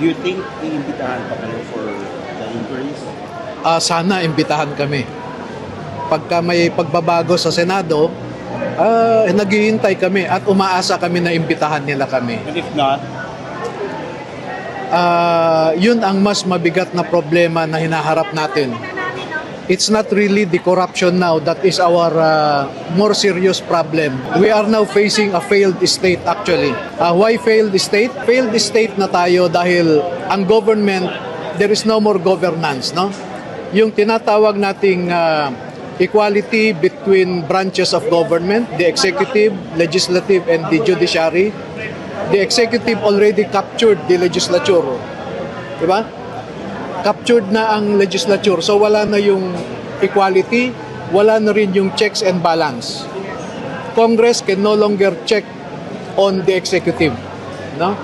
Do you think iimbitahan pa kayo for the inquiries? Sana imbitahan kami. Pagka may pagbabago sa Senado, naghihintay kami at umaasa kami na imbitahan nila kami. And if not, Yun ang mas mabigat na problema na hinaharap natin. It's not really the corruption now that is our more serious problem. We are now facing a failed state actually. Why failed state? Failed state na tayo dahil ang government, there is no more governance, no? Yung tinatawag nating equality between branches of government, the executive, legislative, and the judiciary. The executive already captured the legislature. Diba? Captured na ang legislature. So wala na yung equality, wala na rin yung checks and balance. Congress can no longer check on the executive. No?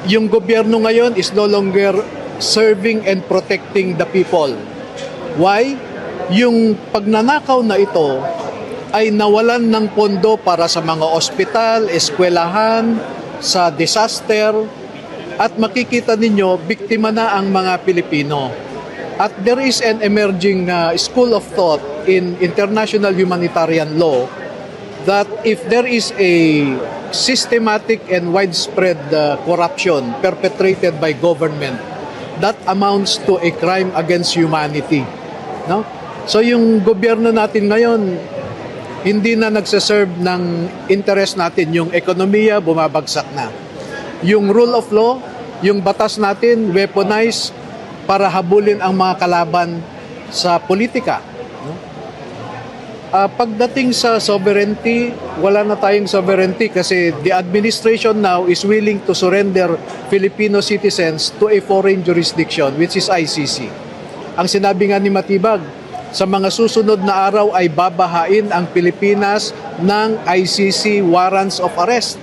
Yung gobyerno ngayon is no longer serving and protecting the people. Why? Yung pagnanakaw na ito ay nawalan ng pondo para sa mga ospital, eskwelahan, sa disaster, at makikita ninyo, biktima na ang mga Pilipino. At there is an emerging school of thought in international humanitarian law that if there is a systematic and widespread corruption perpetrated by government, that amounts to a crime against humanity. No? So yung gobyerno natin ngayon, hindi na nagsaserve ng interest natin. Yung ekonomiya, bumabagsak na. Yung rule of law, yung batas natin, weaponized para habulin ang mga kalaban sa politika. Pagdating sa sovereignty, wala na tayong sovereignty kasi the administration now is willing to surrender Filipino citizens to a foreign jurisdiction, which is ICC. Ang sinabi nga ni Matibag, sa mga susunod na araw ay babahain ang Pilipinas ng ICC warrants of arrest.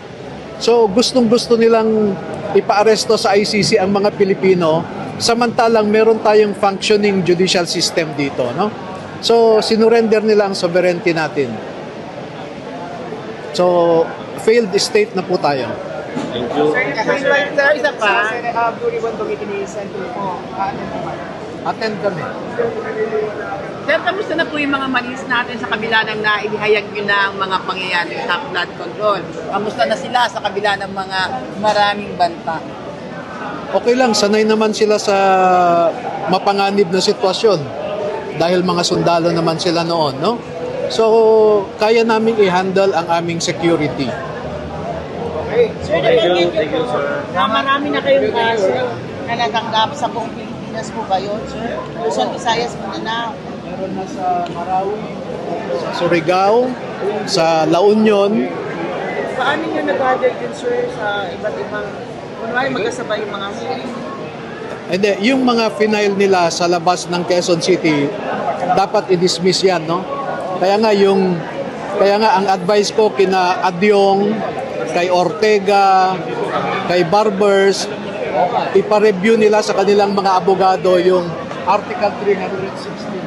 So gustong-gusto nilang ipa-aresto sa ICC ang mga Pilipino, samantalang meron tayong functioning judicial system dito, no? So sinurrender nila ang sovereignty natin. So failed state na po tayo. thank you. Sir, isa pa. Attend kami. Sir, kamusta na po yung mga malis natin sa kabila ng naibihayag yun na ang mga pangyayari sa flood control? Kamusta na sila sa kabila ng mga maraming banta? Okay lang, sanay naman sila sa mapanganib na sitwasyon dahil mga sundalo naman sila noon, no? So, kaya naming i-handle ang aming security. Sir, Thank you, sir. marami na kayong kaso na natanggap sa buong Pilipinas po ba yun, sir? Luzon, Visayas, Mindanao. Meron na sa Marawi, sa Surigao, sa La Union. Paano nyo nag-gather din, sir, sa iba't ibang, kunwari magkasabay yung mga hearing? Hindi, yung mga final nila sa labas ng Quezon City, dapat i-dismiss yan, no? Kaya nga ang advice ko kina Adyong, kay Ortega, kay Barbers, ipa-review nila sa kanilang mga abogado yung Article 316